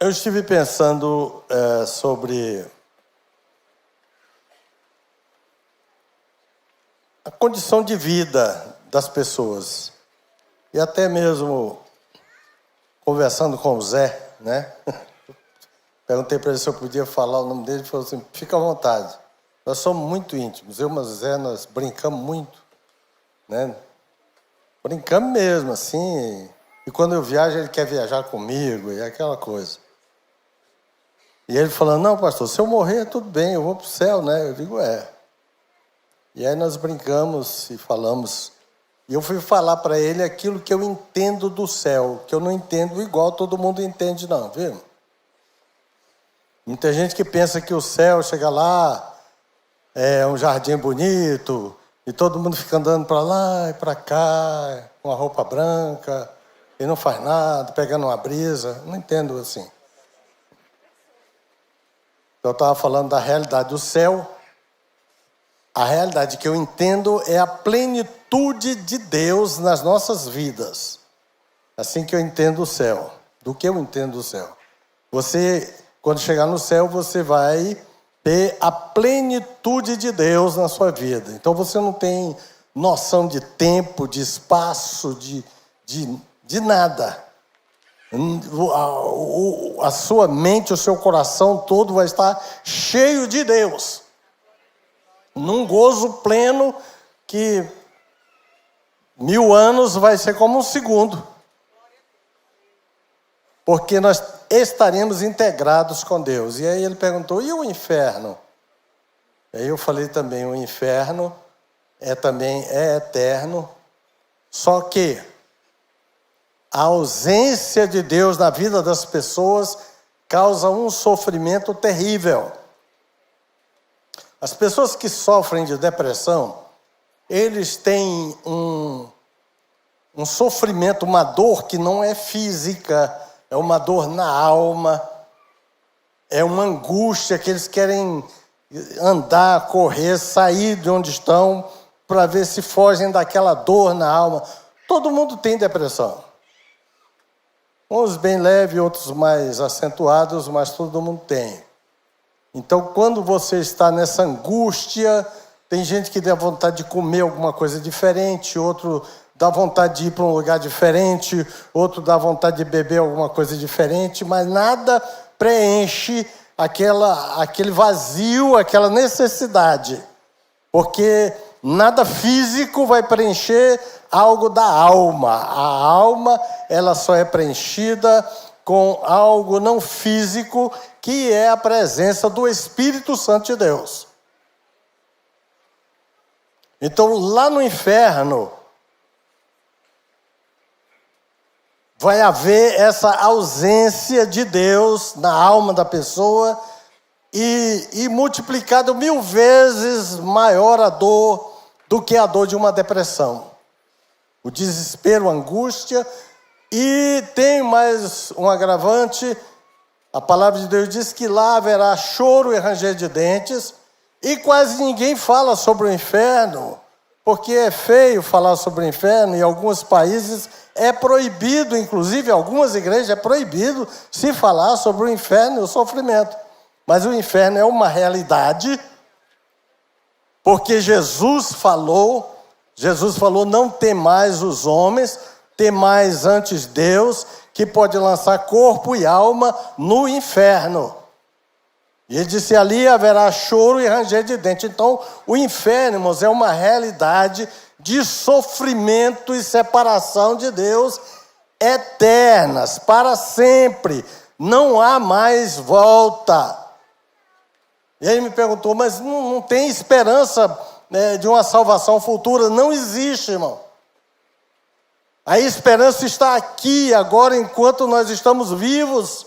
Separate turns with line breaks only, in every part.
Eu estive pensando sobre a condição de vida das pessoas. E até mesmo conversando com o Zé, né? Perguntei para ele se eu podia falar o nome dele. Ele falou assim, fica à vontade. Nós somos muito íntimos. Eu e o Zé, nós brincamos muito, né? Brincamos mesmo, assim. E quando eu viajo, ele quer viajar comigo e aquela coisa. E ele falando, não, pastor, se eu morrer, tudo bem, eu vou para o céu, né? Eu digo, é. E aí nós brincamos e falamos. E eu fui falar para ele aquilo que eu entendo do céu, que eu não entendo igual todo mundo entende, não, viu? Muita gente que pensa que o céu chega lá, é um jardim bonito, e todo mundo fica andando para lá e para cá, com a roupa branca, e não faz nada, pegando uma brisa. Não entendo assim. Eu estava falando da realidade do céu. A realidade que eu entendo é a plenitude de Deus nas nossas vidas. Assim que eu entendo o céu. Do que eu entendo o céu. Você, quando chegar no céu, você vai ter a plenitude de Deus na sua vida. Então você não tem noção de tempo, de espaço, de nada. A sua mente, o seu coração todo vai estar cheio de Deus. Num gozo pleno que 1000 anos vai ser como um segundo. Porque nós estaremos integrados com Deus. E aí ele perguntou, e o inferno? Aí eu falei também, o inferno também é eterno, só que a ausência de Deus na vida das pessoas causa um sofrimento terrível. As pessoas que sofrem de depressão, eles têm um sofrimento, uma dor que não é física, é uma dor na alma, é uma angústia que eles querem andar, correr, sair de onde estão para ver se fogem daquela dor na alma. Todo mundo tem depressão. Uns bem leves, outros mais acentuados, mas todo mundo tem. Então, quando você está nessa angústia, tem gente que dá vontade de comer alguma coisa diferente, outro dá vontade de ir para um lugar diferente, outro dá vontade de beber alguma coisa diferente, mas nada preenche aquele vazio, aquela necessidade. Porque nada físico vai preencher algo da alma. A alma, ela só é preenchida com algo não físico, que é a presença do Espírito Santo de Deus. Então, lá no inferno, vai haver essa ausência de Deus na alma da pessoa e multiplicado 1000 vezes maior a dor do que a dor de uma depressão. O desespero, a angústia. E tem mais um agravante. A palavra de Deus diz que lá haverá choro e ranger de dentes. E quase ninguém fala sobre o inferno, porque é feio falar sobre o inferno. Em alguns países é proibido, inclusive em algumas igrejas é proibido se falar sobre o inferno e o sofrimento. Mas o inferno é uma realidade, porque Jesus falou, não temais os homens, temais antes Deus, que pode lançar corpo e alma no inferno. E ele disse, ali haverá choro e ranger de dentes. Então, o inferno, irmãos, é uma realidade de sofrimento e separação de Deus eternas, para sempre. Não há mais volta. E ele me perguntou, mas não tem esperança, né, de uma salvação futura? Não existe, irmão. A esperança está aqui, agora, enquanto nós estamos vivos.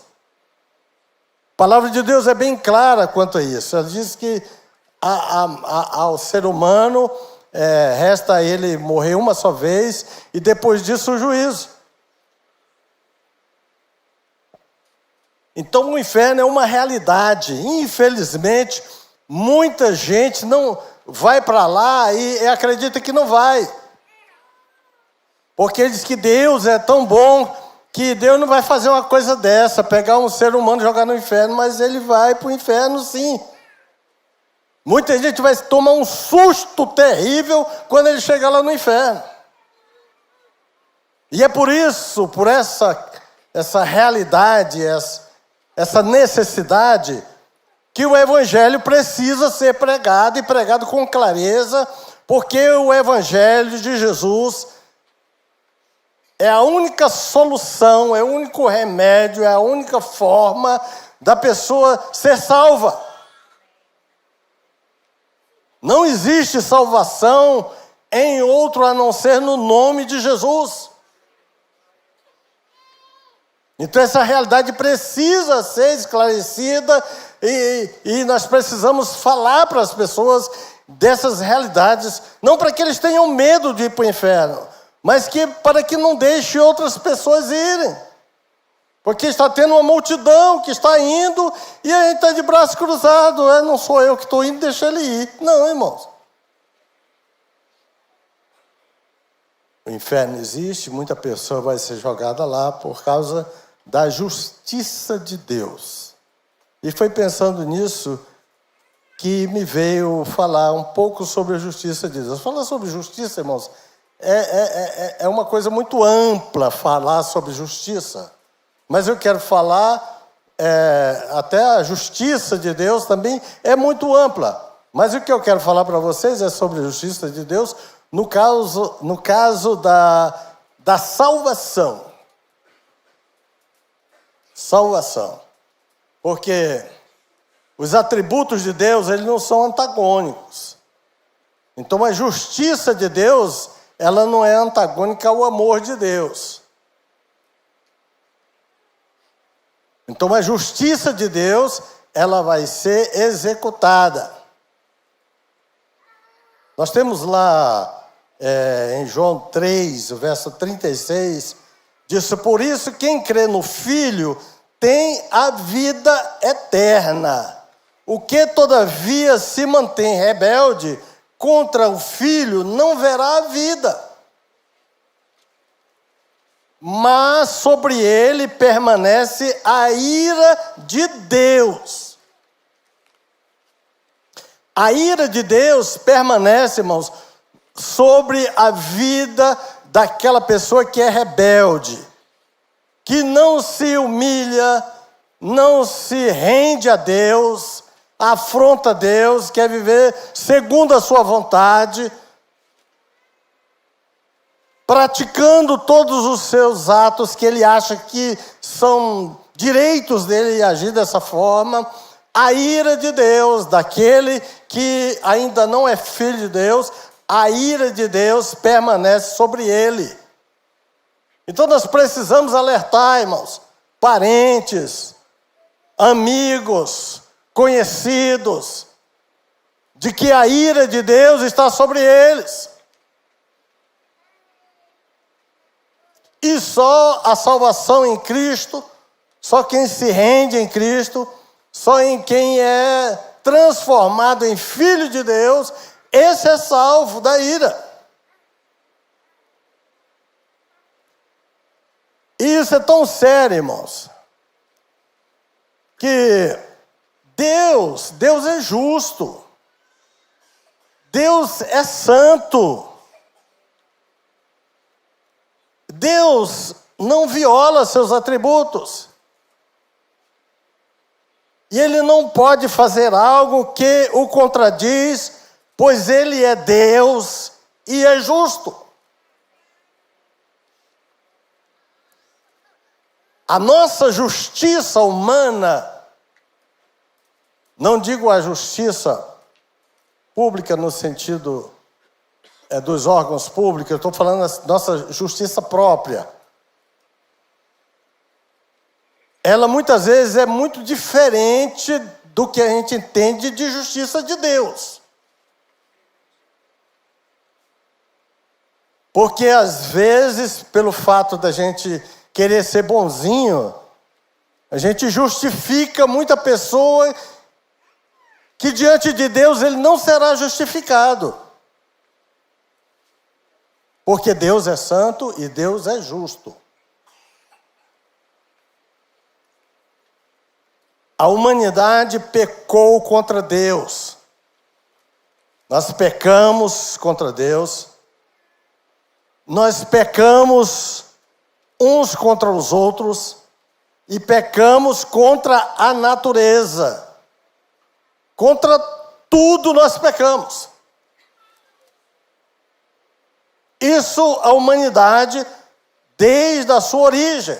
A palavra de Deus é bem clara quanto a isso. Ela diz que ao ser humano resta a ele morrer uma só vez e depois disso o juízo. Então o inferno é uma realidade. Infelizmente, muita gente não vai para lá e acredita que não vai. Porque diz que Deus é tão bom que Deus não vai fazer uma coisa dessa, pegar um ser humano e jogar no inferno, mas ele vai para o inferno sim. Muita gente vai tomar um susto terrível quando ele chegar lá no inferno. E é por isso, por essa realidade, essa necessidade, que o Evangelho precisa ser pregado, e pregado com clareza, porque o Evangelho de Jesus é a única solução, é o único remédio, é a única forma da pessoa ser salva. Não existe salvação em outro a não ser no nome de Jesus. Então essa realidade precisa ser esclarecida e nós precisamos falar para as pessoas dessas realidades, não para que eles tenham medo de ir para o inferno, mas para que não deixe outras pessoas irem. Porque está tendo uma multidão que está indo e a gente está de braço cruzado. Não sou eu que estou indo, deixa ele ir. Não, irmãos. O inferno existe, muita pessoa vai ser jogada lá por causa da justiça de Deus. E foi pensando nisso que me veio falar um pouco sobre a justiça de Deus. Falar sobre justiça, irmãos, é uma coisa muito ampla falar sobre justiça. Mas eu quero falar, até a justiça de Deus também é muito ampla. Mas o que eu quero falar para vocês é sobre a justiça de Deus no caso da salvação. Salvação. Porque os atributos de Deus, eles não são antagônicos. Então a justiça de Deus, ela não é antagônica ao amor de Deus. Então a justiça de Deus, ela vai ser executada. Nós temos lá em João 3, o verso 36, diz: por isso quem crê no Filho tem a vida eterna. O que todavia se mantém rebelde contra o Filho não verá a vida, mas sobre ele permanece a ira de Deus. A ira de Deus permanece, irmãos, sobre a vida daquela pessoa que é rebelde, que não se humilha, não se rende a Deus, afronta Deus, quer viver segundo a sua vontade, praticando todos os seus atos que ele acha que são direitos dele agir dessa forma. A ira de Deus, daquele que ainda não é filho de Deus, a ira de Deus permanece sobre ele. Então nós precisamos alertar, irmãos, parentes, amigos, conhecidos, de que a ira de Deus está sobre eles. E só a salvação em Cristo, só quem se rende em Cristo, só em quem é transformado em filho de Deus, esse é salvo da ira. E isso é tão sério, irmãos, que Deus é justo, Deus é santo, Deus não viola seus atributos. E ele não pode fazer algo que o contradiz, pois ele é Deus e é justo. A nossa justiça humana, não digo a justiça pública no sentido dos órgãos públicos, eu estou falando da nossa justiça própria. Ela muitas vezes é muito diferente do que a gente entende de justiça de Deus. Porque às vezes, pelo fato da gente querer ser bonzinho, a gente justifica muita pessoa que diante de Deus ele não será justificado. Porque Deus é santo e Deus é justo. A humanidade pecou contra Deus. Nós pecamos contra Deus. Nós pecamos uns contra os outros e pecamos contra a natureza. Contra tudo nós pecamos. Isso a humanidade, desde a sua origem,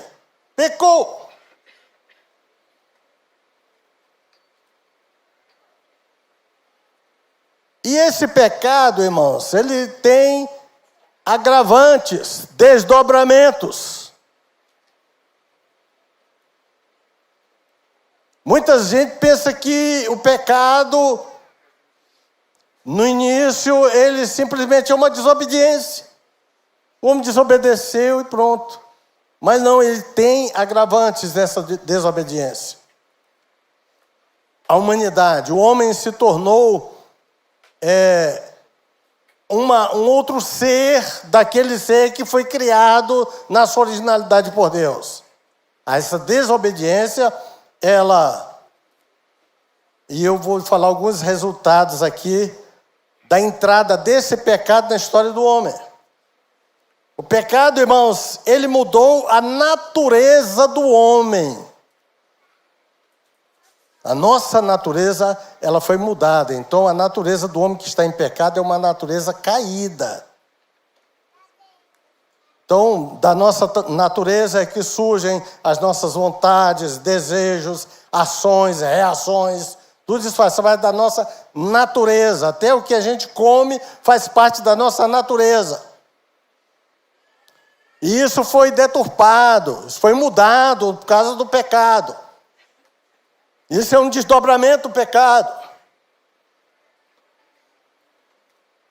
pecou. E esse pecado, irmãos, ele tem agravantes, desdobramentos. Muita gente pensa que o pecado, no início, ele simplesmente é uma desobediência. O homem desobedeceu e pronto. Mas não, ele tem agravantes dessa desobediência. A humanidade, o homem se tornou um outro ser daquele ser que foi criado na sua originalidade por Deus. Essa desobediência, e eu vou falar alguns resultados aqui da entrada desse pecado na história do homem. O pecado, irmãos, ele mudou a natureza do homem. A nossa natureza, ela foi mudada. Então, a natureza do homem que está em pecado é uma natureza caída. Então, da nossa natureza é que surgem as nossas vontades, desejos, ações, reações. Tudo isso faz parte da nossa natureza. Até o que a gente come faz parte da nossa natureza. E isso foi deturpado, isso foi mudado por causa do pecado. Isso é um desdobramento do pecado.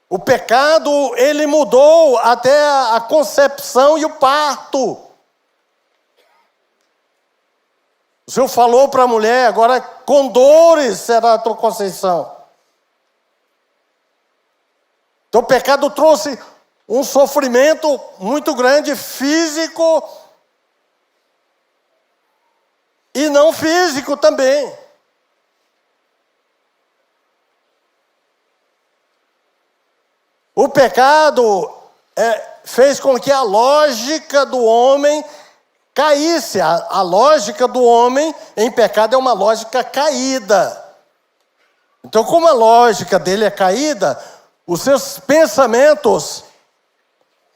O pecado, ele mudou até a concepção e o parto. O Senhor falou para a mulher, agora com dores será a tua conceição. Então o pecado trouxe um sofrimento muito grande, físico e não físico também. O pecado fez com que a lógica do homem caísse. A lógica do homem em pecado é uma lógica caída. Então, como a lógica dele é caída, os seus pensamentos,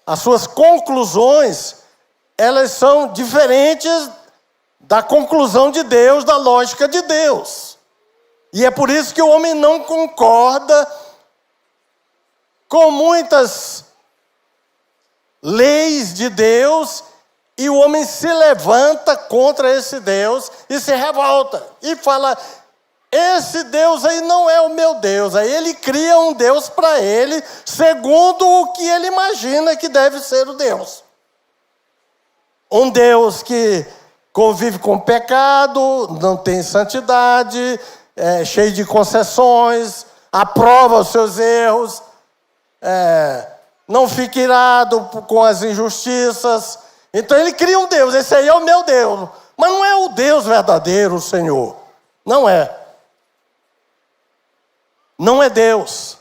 as suas conclusões, elas são diferentes da conclusão de Deus, da lógica de Deus. E é por isso que o homem não concorda com muitas leis de Deus, e o homem se levanta contra esse Deus e se revolta. E fala, esse Deus aí não é o meu Deus. Aí ele cria um Deus para ele, segundo o que ele imagina que deve ser o Deus. Um Deus que convive com o pecado, não tem santidade, é cheio de concessões, aprova os seus erros, não fica irado com as injustiças. Então ele cria um Deus, esse aí é o meu Deus. Mas não é o Deus verdadeiro, o Senhor. Não é. Não é Deus.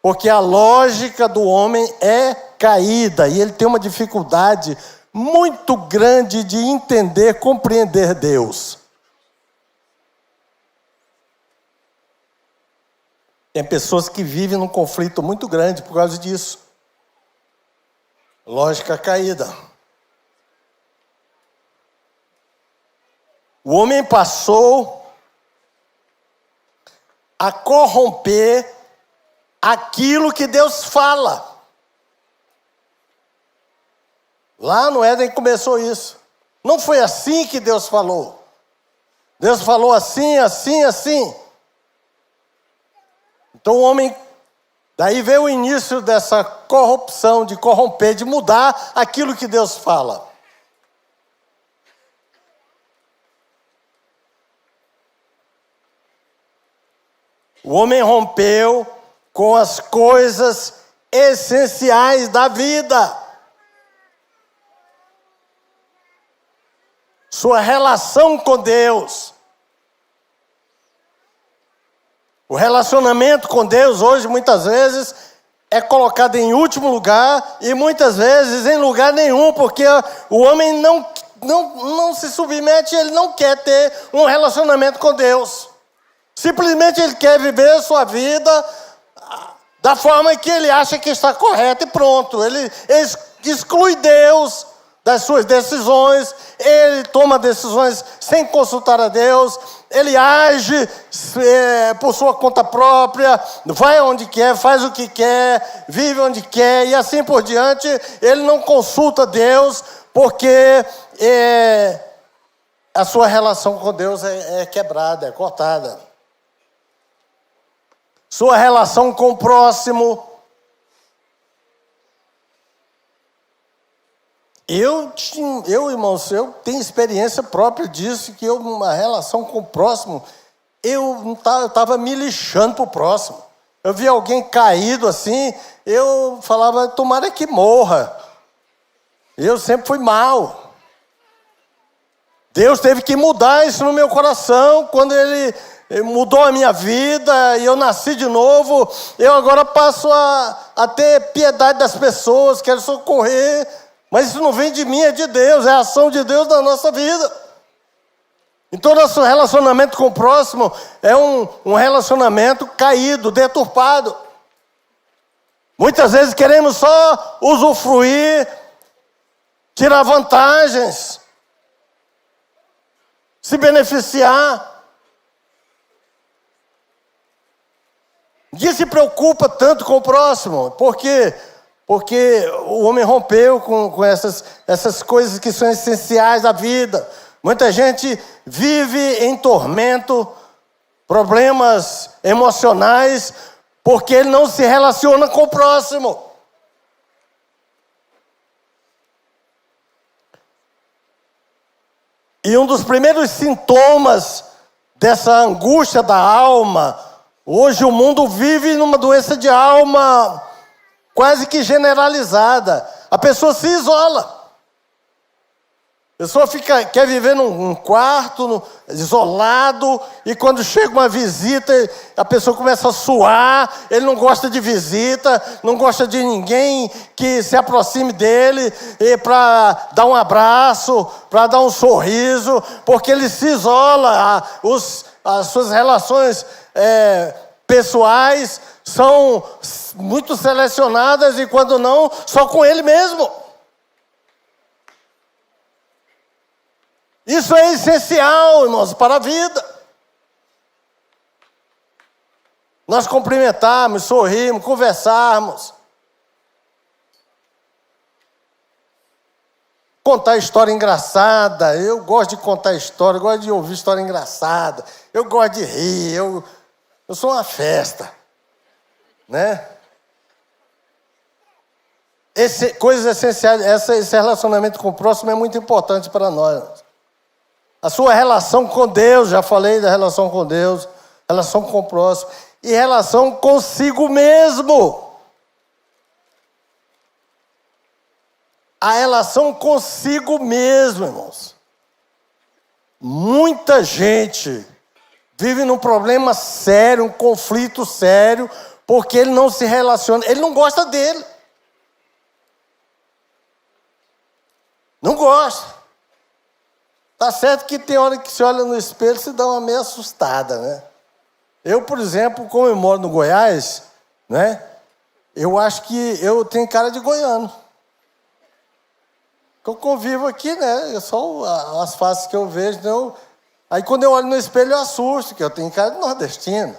Porque a lógica do homem é caída e ele tem uma dificuldade muito grande de entender, compreender Deus. Tem pessoas que vivem num conflito muito grande por causa disso. Lógica caída. O homem passou a corromper aquilo que Deus fala. Lá no Éden começou isso. Não foi assim que Deus falou. Deus falou assim, assim, assim. Então o homem, daí veio o início dessa corrupção, de corromper, de mudar aquilo que Deus fala. O homem rompeu com as coisas essenciais da vida. Sua relação com Deus. O relacionamento com Deus hoje, muitas vezes, é colocado em último lugar e muitas vezes em lugar nenhum, porque o homem não se submete, ele não quer ter um relacionamento com Deus. Simplesmente ele quer viver a sua vida da forma que ele acha que está correta e pronto. Ele exclui Deus das suas decisões, ele toma decisões sem consultar a Deus, ele age por sua conta própria, vai onde quer, faz o que quer, vive onde quer e assim por diante. Ele não consulta Deus porque a sua relação com Deus é quebrada, é cortada. Sua relação com o próximo. Irmãos, eu tenho experiência própria disso, que uma relação com o próximo, eu estava me lixando para o próximo. Eu via alguém caído assim, eu falava, tomara que morra. Eu sempre fui mal. Deus teve que mudar isso no meu coração, quando Ele mudou a minha vida e eu nasci de novo. Eu agora passo a ter piedade das pessoas, quero socorrer. Mas isso não vem de mim, é de Deus, é a ação de Deus na nossa vida. Então, nosso relacionamento com o próximo é um relacionamento caído, deturpado. Muitas vezes queremos só usufruir, tirar vantagens, se beneficiar. Ninguém se preocupa tanto com o próximo, porque o homem rompeu com essas coisas que são essenciais da vida. Muita gente vive em tormento, problemas emocionais, porque ele não se relaciona com o próximo. E um dos primeiros sintomas dessa angústia da alma, hoje o mundo vive numa doença de alma quase que generalizada. A pessoa se isola. A pessoa quer viver num quarto, isolado, e quando chega uma visita, a pessoa começa a suar, ele não gosta de visita, não gosta de ninguém que se aproxime dele para dar um abraço, para dar um sorriso, porque ele se isola. As suas relações pessoais são muito selecionadas e quando não, só com ele mesmo. Isso é essencial, irmãos, para a vida. Nós cumprimentarmos, sorrirmos, conversarmos. Contar história engraçada. Eu gosto de contar história, eu gosto de ouvir história engraçada. Eu gosto de rir, eu sou uma festa. Né? Coisas essenciais, esse relacionamento com o próximo é muito importante para nós. A sua relação com Deus, já falei da relação com Deus, relação com o próximo, e relação consigo mesmo. A relação consigo mesmo, irmãos. Muita gente vive num problema sério, um conflito sério, porque ele não se relaciona, ele não gosta dele. Não gosta. Tá certo que tem hora que se olha no espelho e se dá uma meia assustada, né? Eu, por exemplo, como eu moro no Goiás, né? Eu acho que eu tenho cara de goiano. Eu convivo aqui, né? É só as faces que eu vejo. Né? Aí quando eu olho no espelho eu assusto, que eu tenho cara de nordestino.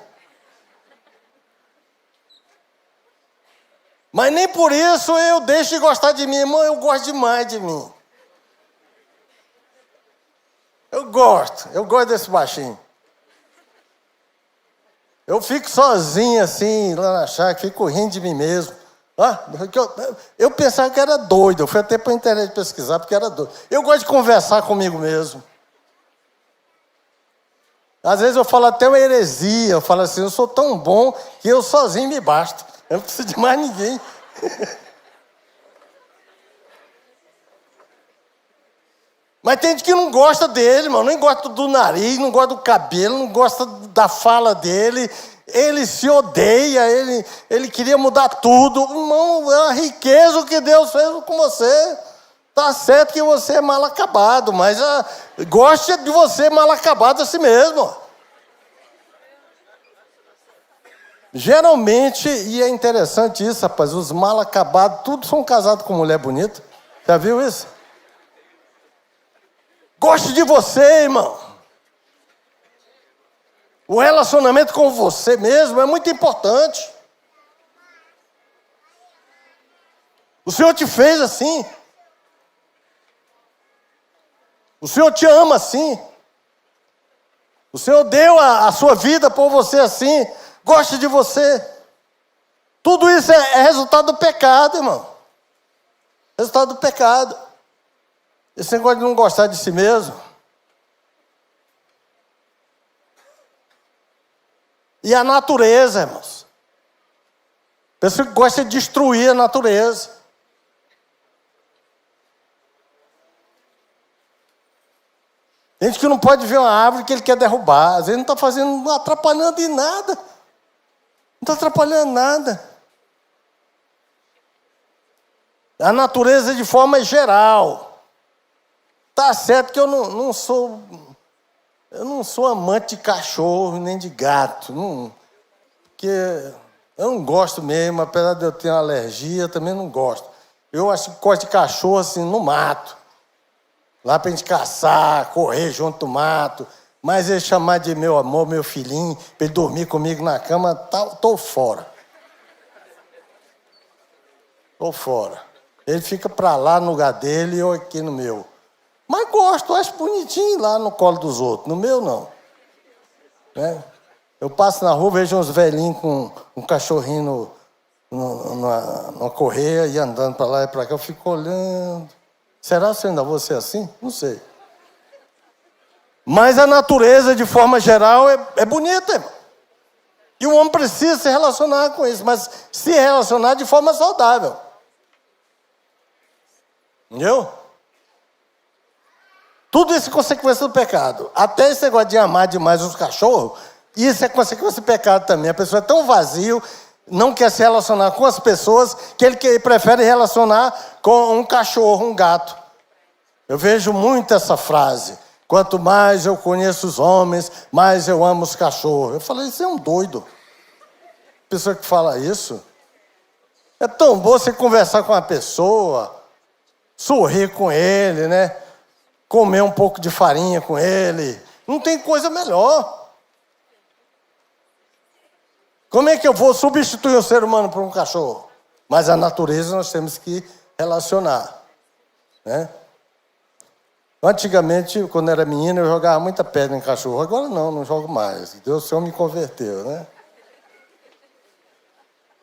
Mas nem por isso eu deixo de gostar de mim. Irmão, eu gosto demais de mim. Eu gosto desse baixinho. Eu fico sozinho assim, lá na chácara, fico rindo de mim mesmo. Eu pensava que era doido, eu fui até para a internet pesquisar, porque era doido. Eu gosto de conversar comigo mesmo. Às vezes eu falo até uma heresia, eu falo assim, eu sou tão bom que eu sozinho me basto. Eu não preciso de mais ninguém. Mas tem gente que não gosta dele, mano. Nem gosta do nariz, não gosta do cabelo, não gosta da fala dele. ele se odeia, ele queria mudar tudo. Irmão, é uma riqueza o que Deus fez com você. Tá certo que você é mal acabado, mas goste de você mal acabado assim mesmo. Geralmente, e é interessante isso, rapaz, os mal acabados, tudo são casados com mulher bonita. Já viu isso? Goste de você, irmão. O relacionamento com você mesmo é muito importante. O Senhor te fez assim. O Senhor te ama assim. O Senhor deu a sua vida por você assim. Gosta de você. Tudo isso é resultado do pecado, irmão. Resultado do pecado. Esse negócio de não gostar de si mesmo. E a natureza, irmãos. Pessoa que gosta de destruir a natureza. Gente que não pode ver uma árvore que ele quer derrubar. Às vezes não está não atrapalhando em nada. Não está atrapalhando nada. A natureza de forma geral. Tá certo que eu não sou amante de cachorro nem de gato. Porque eu não gosto mesmo, apesar de eu ter uma alergia, também não gosto. Eu acho que gosto de cachorro assim no mato. Lá pra gente caçar, correr junto do mato. Mas ele chamar de meu amor, meu filhinho, pra ele dormir comigo na cama, tô fora. Tô fora. Ele fica pra lá no lugar dele e eu aqui no meu. Mas gosto, acho bonitinho lá no colo dos outros. No meu, não. Né? Eu passo na rua, vejo uns velhinhos com um cachorrinho numa correia e andando pra lá e pra cá. Eu fico olhando. Será que eu ainda vou ser assim? Não sei. Mas a natureza, de forma geral, é bonita, irmão. E o homem precisa se relacionar com isso, mas se relacionar de forma saudável. Entendeu? Tudo isso é consequência do pecado. Até esse negócio de amar demais os cachorros, isso é consequência do pecado também. A pessoa é tão vazio, não quer se relacionar com as pessoas, que ele prefere relacionar com um cachorro, um gato. Eu vejo muito essa frase. Quanto mais eu conheço os homens, mais eu amo os cachorros. Eu falei, você é um doido. Pessoa que fala isso. É tão bom você conversar com uma pessoa, sorrir com ele, né? Comer um pouco de farinha com ele. Não tem coisa melhor. Como é que eu vou substituir o ser humano por um cachorro? Mas a natureza nós temos que relacionar. Né? Antigamente, quando era menino, eu jogava muita pedra em cachorro. Agora não jogo mais. Deus, o Senhor me converteu, né?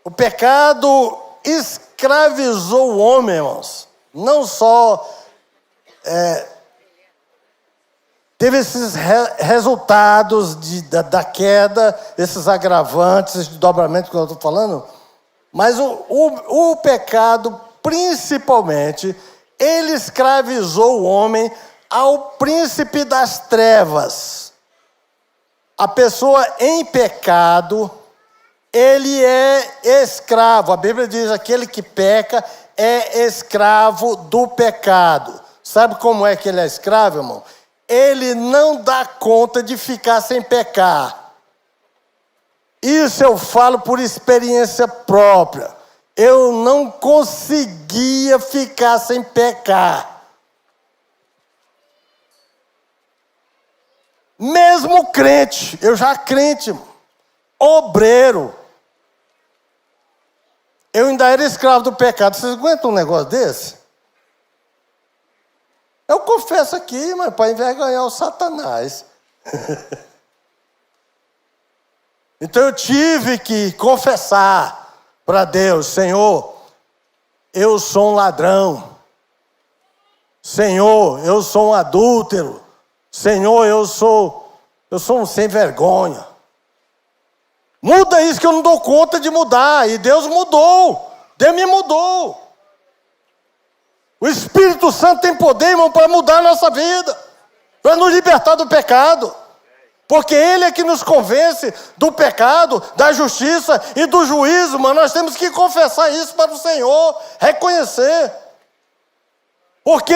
O pecado escravizou o homem, irmãos. Não só teve esses resultados da queda, esses agravantes, esse dobramento que eu estou falando, mas o pecado, principalmente, ele escravizou o homem ao príncipe das trevas. A pessoa em pecado, ele é escravo. A Bíblia diz, aquele que peca é escravo do pecado. Sabe como é que ele é escravo, irmão? Ele não dá conta de ficar sem pecar. Isso eu falo por experiência própria. Eu não conseguia ficar sem pecar. Mesmo crente, eu já crente, obreiro, eu ainda era escravo do pecado. Vocês aguentam um negócio desse? Eu confesso aqui, mas para envergonhar o Satanás. Então eu tive que confessar para Deus, Senhor, eu sou um ladrão. Senhor, eu sou um adúltero. Senhor, eu sou um sem vergonha. Muda isso que eu não dou conta de mudar. E Deus mudou. Deus me mudou. O Espírito Santo tem poder, irmão, para mudar a nossa vida. Para nos libertar do pecado. Porque Ele é que nos convence do pecado, da justiça e do juízo, mas nós temos que confessar isso para o Senhor, reconhecer. Porque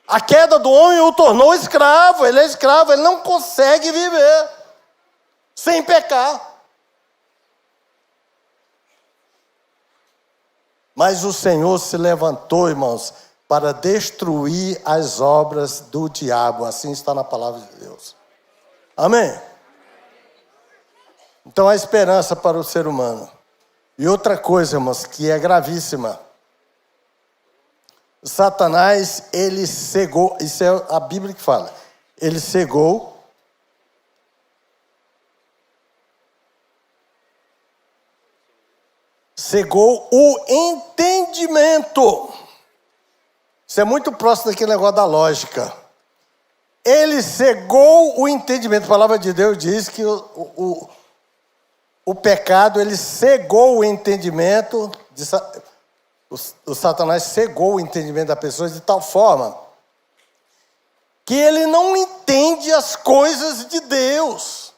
a queda do homem o tornou escravo, ele é escravo, ele não consegue viver sem pecar. Mas o Senhor se levantou, irmãos, para destruir as obras do diabo. Assim está na palavra de Deus. Amém? Então há esperança para o ser humano. E outra coisa, irmãos, que é gravíssima. Satanás, ele cegou, isso é a Bíblia que fala. Ele cegou o entendimento. Isso é muito próximo daquele negócio da lógica. Ele cegou o entendimento. A palavra de Deus diz que o pecado, ele cegou o entendimento. O Satanás cegou o entendimento da pessoa de tal forma que ele não entende as coisas de Deus.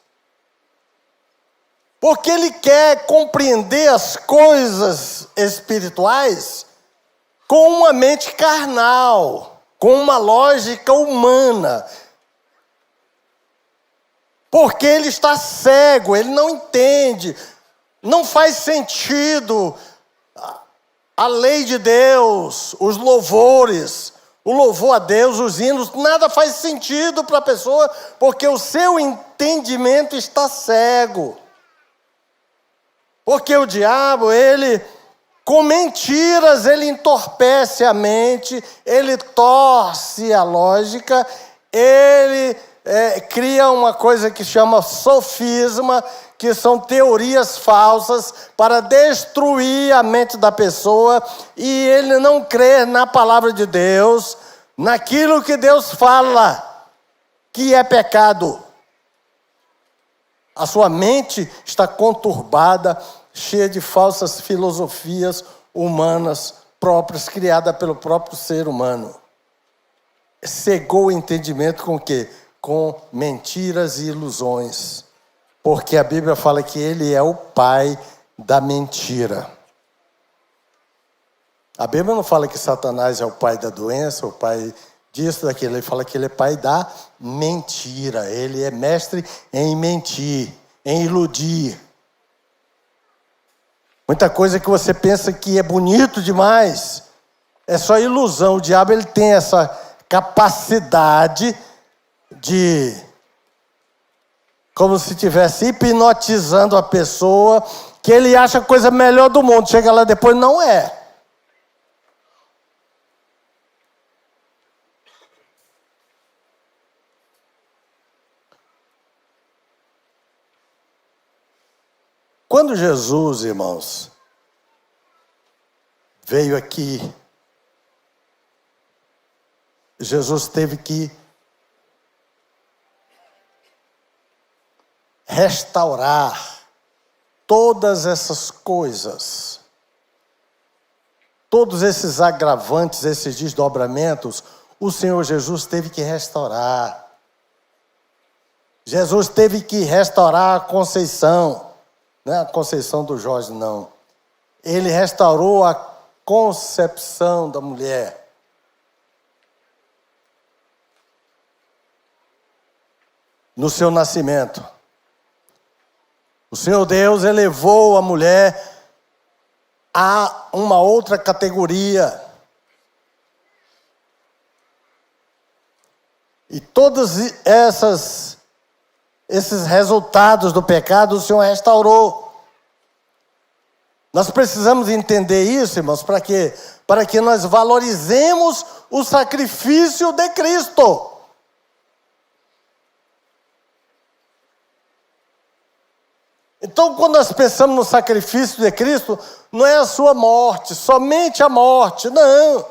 Porque ele quer compreender as coisas espirituais com uma mente carnal, com uma lógica humana. Porque ele está cego, ele não entende, não faz sentido a lei de Deus, os louvores, o louvor a Deus, os hinos, nada faz sentido para a pessoa, porque o seu entendimento está cego. Porque o diabo, ele, com mentiras, ele entorpece a mente, ele torce a lógica, ele cria uma coisa que chama sofisma, que são teorias falsas para destruir a mente da pessoa, e ele não crê na palavra de Deus, naquilo que Deus fala, que é pecado. A sua mente está conturbada, cheia de falsas filosofias humanas próprias, criadas pelo próprio ser humano. Cegou o entendimento com o quê? Com mentiras e ilusões. Porque a Bíblia fala que ele é o pai da mentira. A Bíblia não fala que Satanás é o pai da doença, o pai disso, daquilo. Ele fala que ele é pai da mentira. Ele é mestre em mentir, em iludir. Muita coisa que você pensa que é bonito demais, é só ilusão. O diabo, ele tem essa capacidade de, como se estivesse hipnotizando a pessoa, que ele acha a coisa melhor do mundo. Chega lá depois, não é. Quando Jesus, irmãos, veio aqui, Jesus teve que restaurar todas essas coisas, todos esses agravantes, esses desdobramentos, o Senhor Jesus teve que restaurar. Jesus teve que restaurar a conceição. Não é a conceição do Jorge, não. Ele restaurou a concepção da mulher. No seu nascimento. O Senhor Deus elevou a mulher a uma outra categoria. E todos esses resultados do pecado, o Senhor restaurou. Nós precisamos entender isso, irmãos, para quê? Para que nós valorizemos o sacrifício de Cristo. Então, quando nós pensamos no sacrifício de Cristo, não é a sua morte, somente a morte, não.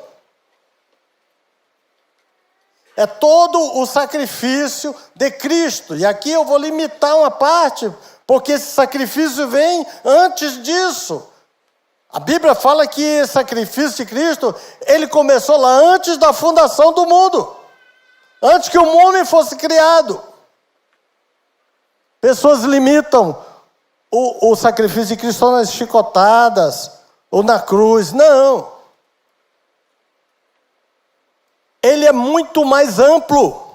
É todo o sacrifício de Cristo. E aqui eu vou limitar uma parte, porque esse sacrifício vem antes disso. A Bíblia fala que o sacrifício de Cristo, ele começou lá antes da fundação do mundo. Antes que o homem fosse criado. Pessoas limitam o sacrifício de Cristo nas chicotadas ou na cruz. Não. Ele é muito mais amplo.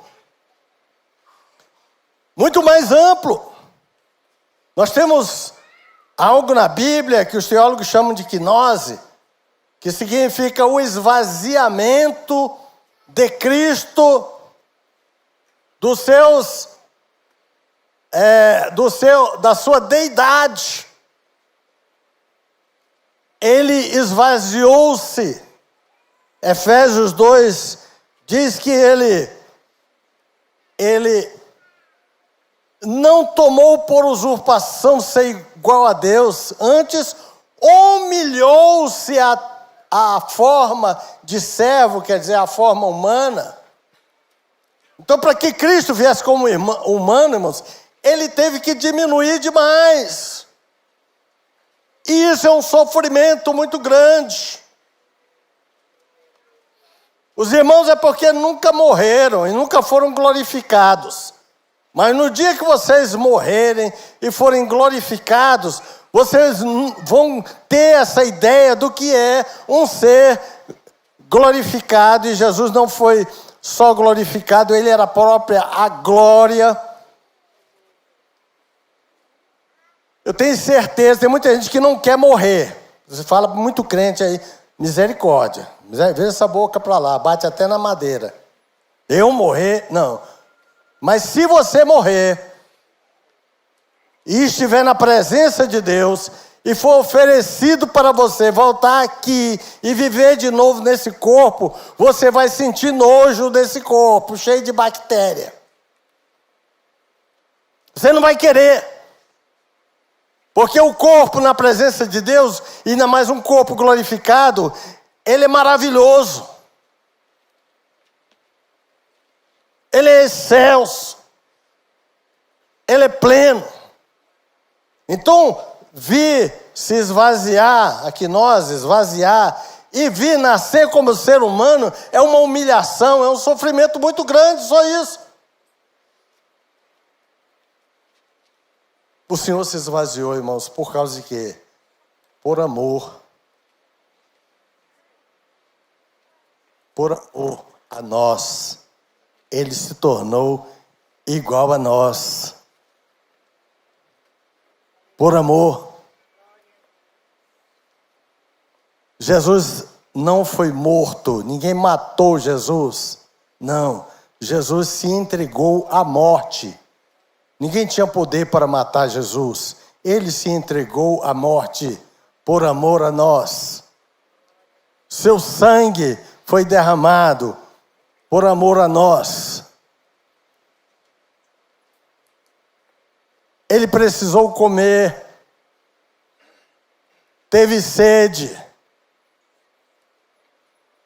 Muito mais amplo. Nós temos algo na Bíblia que os teólogos chamam de gnose, que significa o esvaziamento de Cristo da sua deidade. Ele esvaziou-se. Efésios 2 diz que ele não tomou por usurpação ser igual a Deus, antes humilhou-se à forma de servo, quer dizer, a forma humana. Então, para que Cristo viesse como humano, irmãos, ele teve que diminuir demais. E isso é um sofrimento muito grande. Os irmãos é porque nunca morreram e nunca foram glorificados. Mas no dia que vocês morrerem e forem glorificados, vocês vão ter essa ideia do que é um ser glorificado. E Jesus não foi só glorificado, ele era a própria a glória. Eu tenho certeza, tem muita gente que não quer morrer. Você fala muito crente aí, misericórdia. Veja essa boca para lá, bate até na madeira. Eu morrer? Não. Mas se você morrer e estiver na presença de Deus e for oferecido para você voltar aqui e viver de novo nesse corpo, você vai sentir nojo desse corpo, cheio de bactéria. Você não vai querer. Porque o corpo na presença de Deus, e ainda mais um corpo glorificado, ele é maravilhoso. Ele é excelso. Ele é pleno. Então, vir se esvaziar, aqui nós, esvaziar, e vir nascer como ser humano, é uma humilhação, é um sofrimento muito grande, só isso. O Senhor se esvaziou, irmãos, por causa de quê? Por amor. Por amor a nós. Ele se tornou igual a nós. Por amor. Jesus não foi morto, ninguém matou Jesus. Não, Jesus se entregou à morte. Ninguém tinha poder para matar Jesus. Ele se entregou à morte por amor a nós. Seu sangue foi derramado por amor a nós. Ele precisou comer. Teve sede.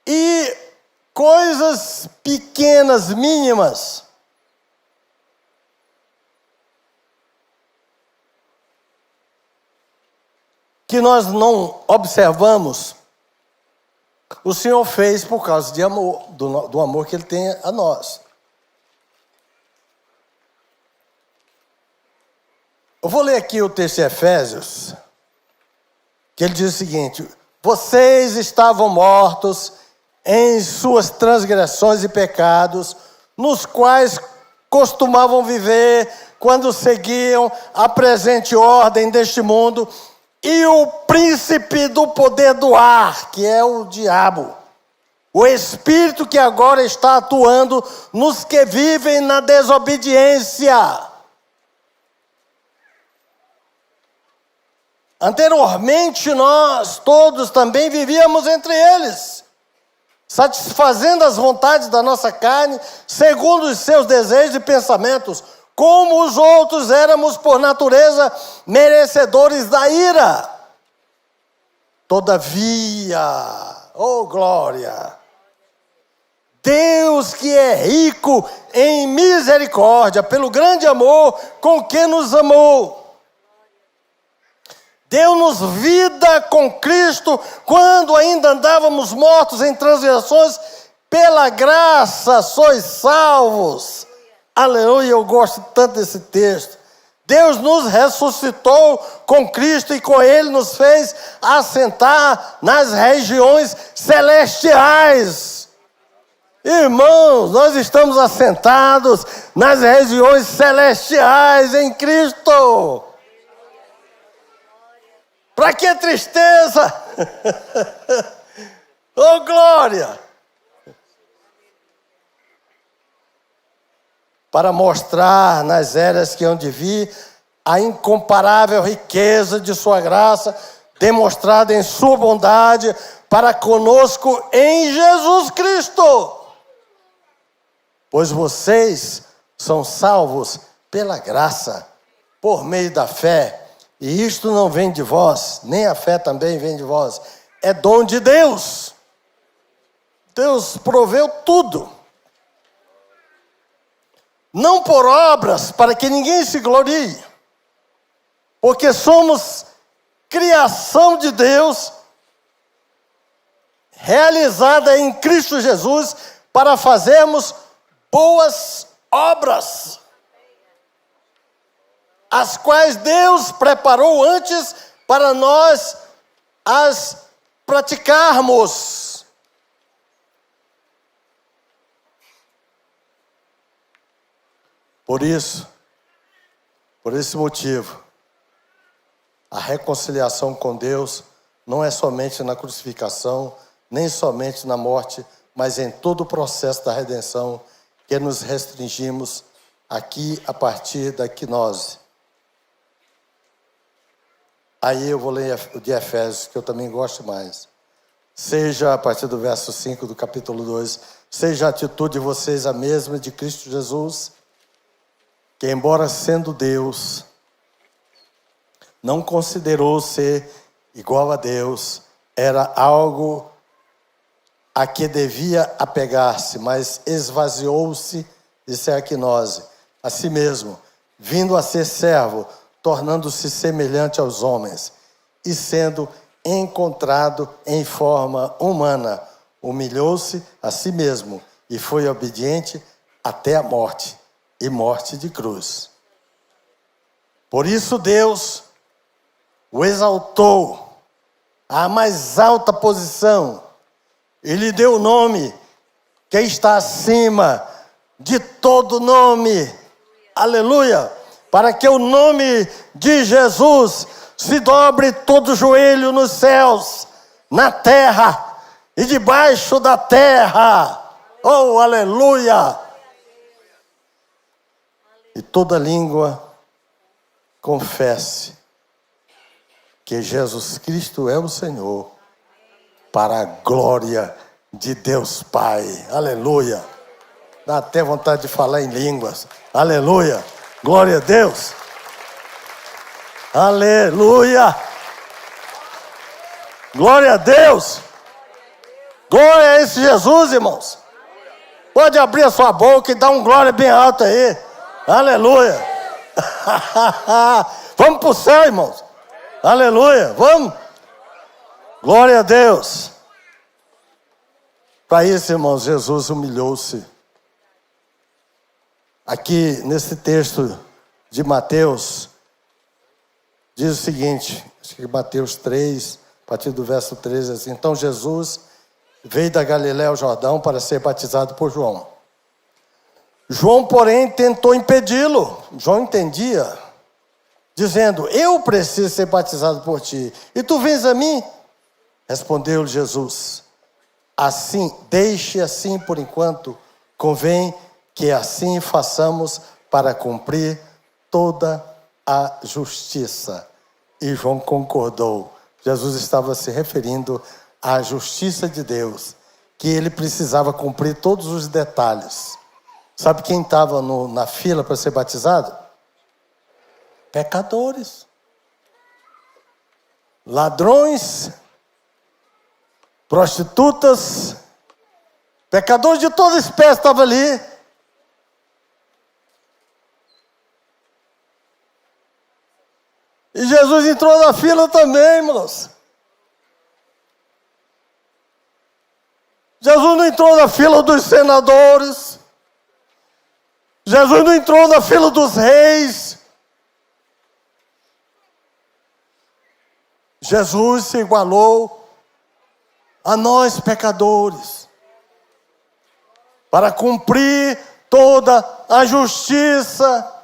E coisas pequenas, mínimas, que nós não observamos, o Senhor fez por causa de amor, do amor que Ele tem a nós. Eu vou ler aqui o texto de Efésios, que ele diz o seguinte: vocês estavam mortos em suas transgressões e pecados, nos quais costumavam viver quando seguiam a presente ordem deste mundo, e o príncipe do poder do ar, que é o diabo, o espírito que agora está atuando nos que vivem na desobediência. Anteriormente nós todos também vivíamos entre eles, satisfazendo as vontades da nossa carne, segundo os seus desejos e pensamentos. Como os outros, éramos por natureza merecedores da ira. Todavia, oh glória, Deus que é rico em misericórdia, pelo grande amor com que nos amou, deu-nos vida com Cristo, quando ainda andávamos mortos em transgressões, pela graça sois salvos. Aleluia, eu gosto tanto desse texto. Deus nos ressuscitou com Cristo e com Ele nos fez assentar nas regiões celestiais. Irmãos, nós estamos assentados nas regiões celestiais em Cristo. Para que tristeza? Oh, glória! Para mostrar nas eras que hão de vir a incomparável riqueza de sua graça, demonstrada em sua bondade para conosco em Jesus Cristo. Pois vocês são salvos pela graça, por meio da fé. E isto não vem de vós, nem a fé também vem de vós. É dom de Deus. Deus proveu tudo. Não por obras, para que ninguém se glorie. Porque somos criação de Deus, realizada em Cristo Jesus, para fazermos boas obras, as quais Deus preparou antes para nós as praticarmos. Por isso, por esse motivo, a reconciliação com Deus não é somente na crucificação, nem somente na morte, mas em todo o processo da redenção que nos restringimos aqui a partir da quinose. Aí eu vou ler o de Efésios, que eu também gosto mais. Seja, a partir do verso 5 do capítulo 2, seja a atitude de vocês a mesma de Cristo Jesus, que embora sendo Deus, não considerou ser igual a Deus, era algo a que devia apegar-se, mas esvaziou-se de ser a quinose, a si mesmo, vindo a ser servo, tornando-se semelhante aos homens, e sendo encontrado em forma humana, humilhou-se a si mesmo, e foi obediente até a morte, e morte de cruz. Por isso Deus o exaltou à mais alta posição, e lhe deu o nome que está acima de todo nome. Aleluia! Para que o nome de Jesus se dobre todo joelho nos céus, na terra e debaixo da terra. Oh, aleluia! E toda língua confesse que Jesus Cristo é o Senhor, para a glória de Deus Pai. Aleluia! Dá até vontade de falar em línguas. Aleluia! Glória a Deus! Aleluia! Glória a Deus! Glória a esse Jesus, irmãos! Pode abrir a sua boca e dar um glória bem alto aí. Aleluia! Vamos para o céu, irmãos! Aleluia! Vamos! Glória a Deus! Para isso, irmãos, Jesus humilhou-se. Aqui, nesse texto de Mateus, diz o seguinte, acho que Mateus 3, a partir do verso 13, assim: então Jesus veio da Galiléia ao Jordão para ser batizado por João. João, porém, tentou impedi-lo. João entendia, dizendo: eu preciso ser batizado por ti, e tu vens a mim? Respondeu-lhe Jesus: assim, deixe assim por enquanto, convém que assim façamos para cumprir toda a justiça. E João concordou. Jesus estava se referindo à justiça de Deus, que ele precisava cumprir todos os detalhes. Sabe quem estava na fila para ser batizado? Pecadores, ladrões, prostitutas, pecadores de toda espécie estavam ali. E Jesus entrou na fila também, irmãos. Jesus não entrou na fila dos senadores. Jesus não entrou na fila dos reis. Jesus se igualou a nós pecadores, para cumprir toda a justiça.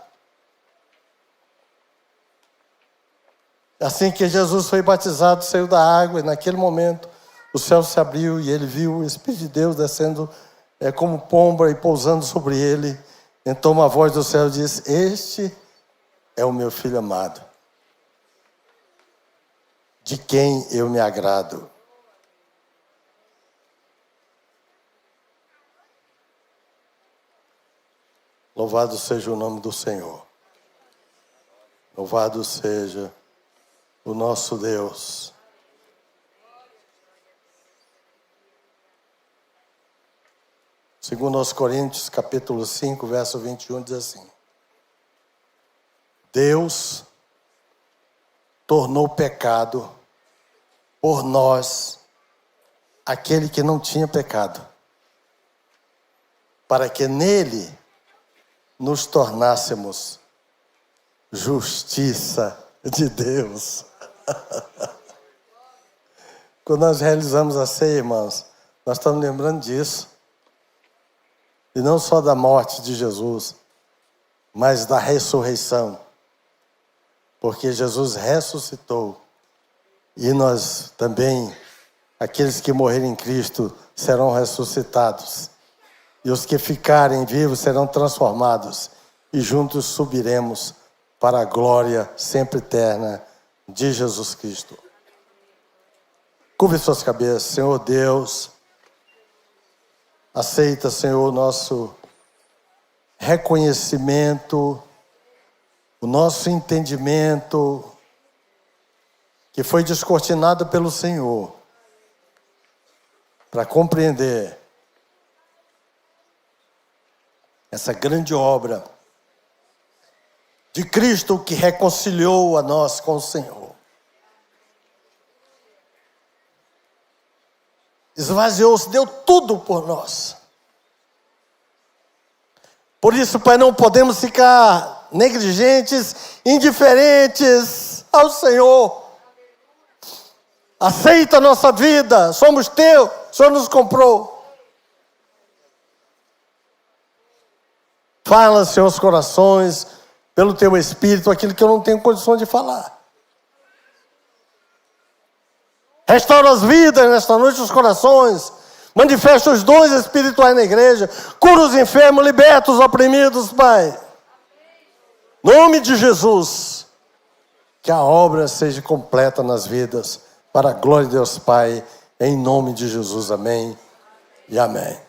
Assim que Jesus foi batizado, saiu da água, e naquele momento o céu se abriu e ele viu o Espírito de Deus descendo como pomba e pousando sobre ele. Então uma voz do céu disse: este é o meu filho amado, de quem eu me agrado. Louvado seja o nome do Senhor. Louvado seja o nosso Deus. Segundo aos Coríntios, capítulo 5, verso 21, diz assim: Deus tornou pecado por nós aquele que não tinha pecado, para que nele nos tornássemos justiça de Deus. Quando nós realizamos a ceia, irmãos, nós estamos lembrando disso. E não só da morte de Jesus, mas da ressurreição. Porque Jesus ressuscitou. E nós também, aqueles que morrerem em Cristo, serão ressuscitados. E os que ficarem vivos serão transformados. E juntos subiremos para a glória sempre eterna de Jesus Cristo. Curve suas cabeças. Senhor Deus, aceita, Senhor, o nosso reconhecimento, o nosso entendimento, que foi descortinado pelo Senhor, para compreender essa grande obra de Cristo que reconciliou a nós com o Senhor. Esvaziou-se, deu tudo por nós. Por isso, Pai, não podemos ficar negligentes, indiferentes ao Senhor. Aceita a nossa vida, somos teu, o Senhor nos comprou. Fala, Senhor, aos corações, pelo teu Espírito, aquilo que eu não tenho condição de falar. Restaura as vidas nesta noite, os corações. Manifesta os dons espirituais na igreja. Cura os enfermos, liberta os oprimidos, Pai. Em nome de Jesus. Que a obra seja completa nas vidas. Para a glória de Deus, Pai. Em nome de Jesus. Amém e amém.